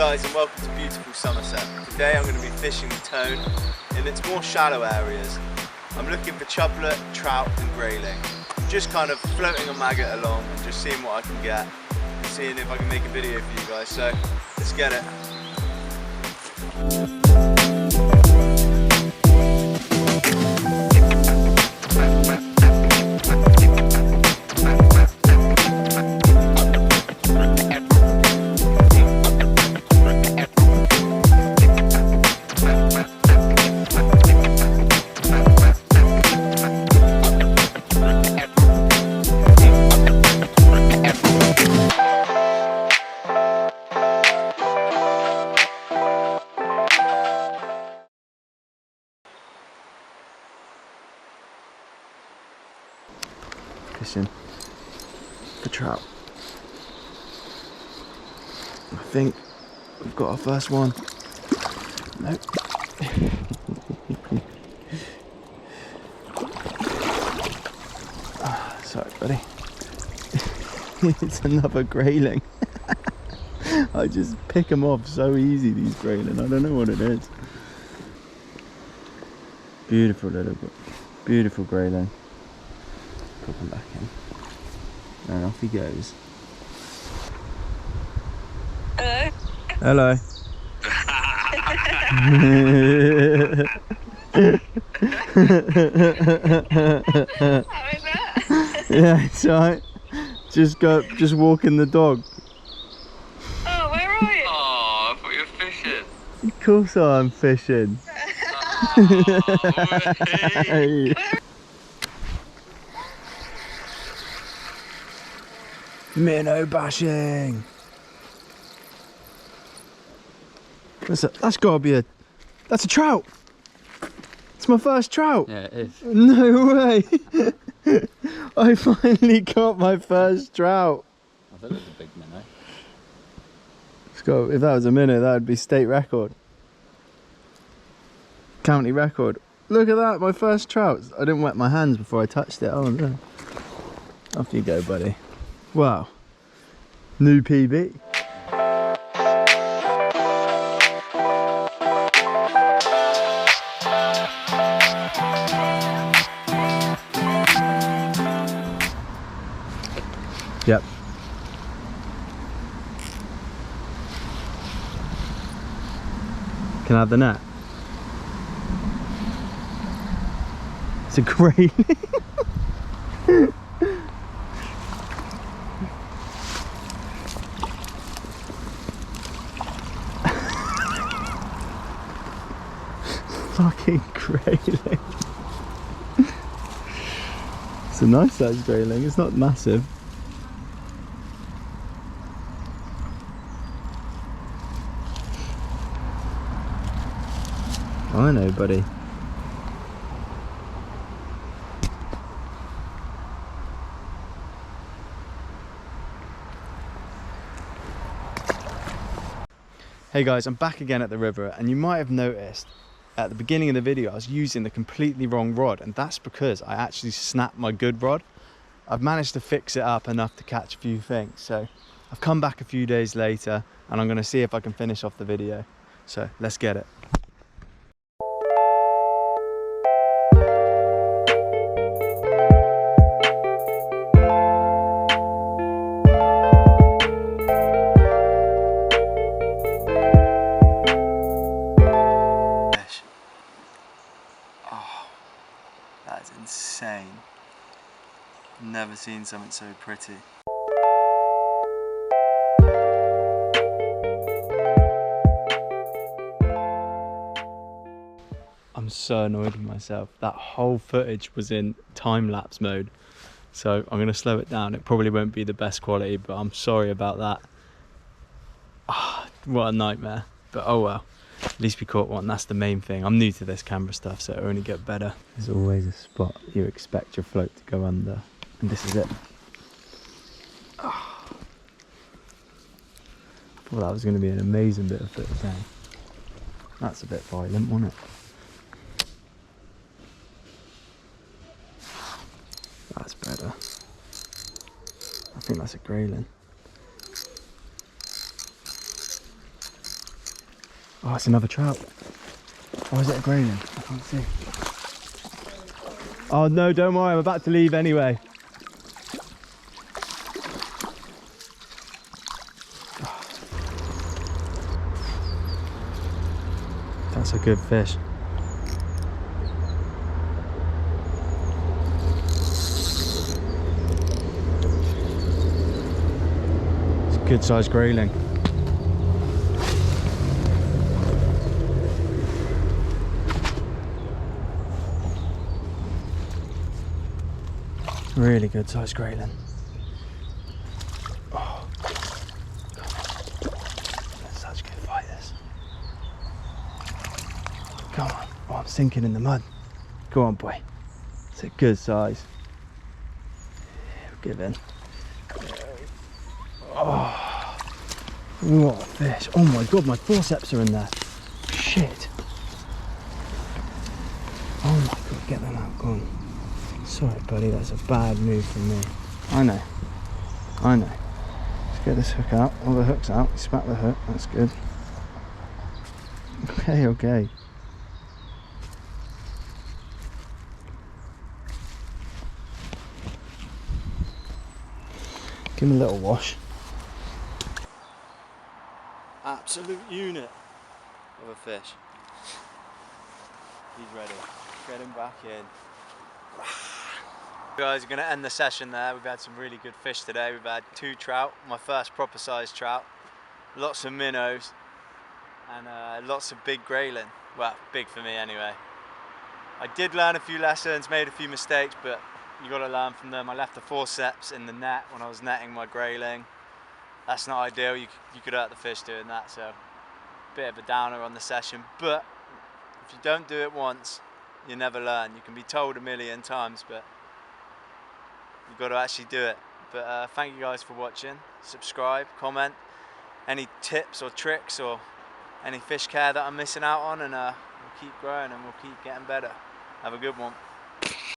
guys and welcome to beautiful Somerset. Today I'm going to be fishing the Tone in its more shallow areas. I'm looking for chublet, trout and grayling. Just kind of floating a maggot along and just seeing what I can get. Seeing if I can make a video for you guys, so let's get it. Fishing for trout. I think we've got our first one. Nope. Sorry, buddy. It's another grayling. I just pick them off so easy, these grayling. I don't know what it is. Beautiful beautiful grayling. Put him back in. And off he goes. Hello. Hello. How is that? Yeah, it's alright. Just walking the dog. Oh, where are you? Oh, I thought you were fishing. Of course I'm fishing. Hey. Minnow bashing. That's gotta be that's a trout. It's my first trout. Yeah, it is. No way. I finally got my first trout. I thought it was a big minnow. If that was a minnow, that would be state record. County record. Look at that, my first trout. I didn't wet my hands before I touched it. Oh no. Off you go, buddy. Wow. New PB. Yep. Can I have the net? It's a grayling. Fucking grayling. It's a nice size grayling, it's not massive. I know, buddy. Hey guys, I'm back again at the river, and you might have noticed at the beginning of the video I was using the completely wrong rod, and that's because I actually snapped my good rod. I've managed to fix it up enough to catch a few things, so I've come back a few days later and I'm going to see if I can finish off the video. So let's get it. That's insane. Never seen something so pretty. I'm so annoyed with myself. That whole footage was in time-lapse mode. So I'm gonna slow it down. It probably won't be the best quality, but I'm sorry about that. What a nightmare. But oh well. At least we caught one, that's the main thing. I'm new to this camera stuff, so it'll only get better. There's always a spot you expect your float to go under, and this is it. Oh. I thought that was going to be an amazing bit of footage now. That's a bit violent, wasn't it? That's better. I think that's a grayling. Oh, it's another trout. Or is it a grayling? I can't see. Oh no, don't worry, I'm about to leave anyway. That's a good fish. It's a good sized grayling. Really good sized grayling. Oh, that's such good fighters. Come on. Oh, I'm sinking in the mud. Go on, boy. It's a good size. Give in. Oh, what a fish. Oh my god, my forceps are in there. Shit. Oh my god, get them out. Go on. Sorry, buddy, that's a bad move from me. I know. Let's get this hook out. All the hook's out. Smack the hook. That's good. Okay. Give him a little wash. Absolute unit of a fish. He's ready. Get him back in. Guys, we're going to end the session there. We've had some really good fish today. We've had 2 trout, my first proper sized trout, lots of minnows, and lots of big grayling. Well, big for me anyway. I did learn a few lessons, made a few mistakes, but you got to learn from them. I left the forceps in the net when I was netting my grayling. That's not ideal. You could hurt the fish doing that, so bit of a downer on the session. But if you don't do it once, you never learn. You can be told a million times, but you've got to actually do it. But thank you guys for watching. Subscribe, comment, any tips or tricks or any fish care that I'm missing out on, and we'll keep growing and we'll keep getting better. Have a good one.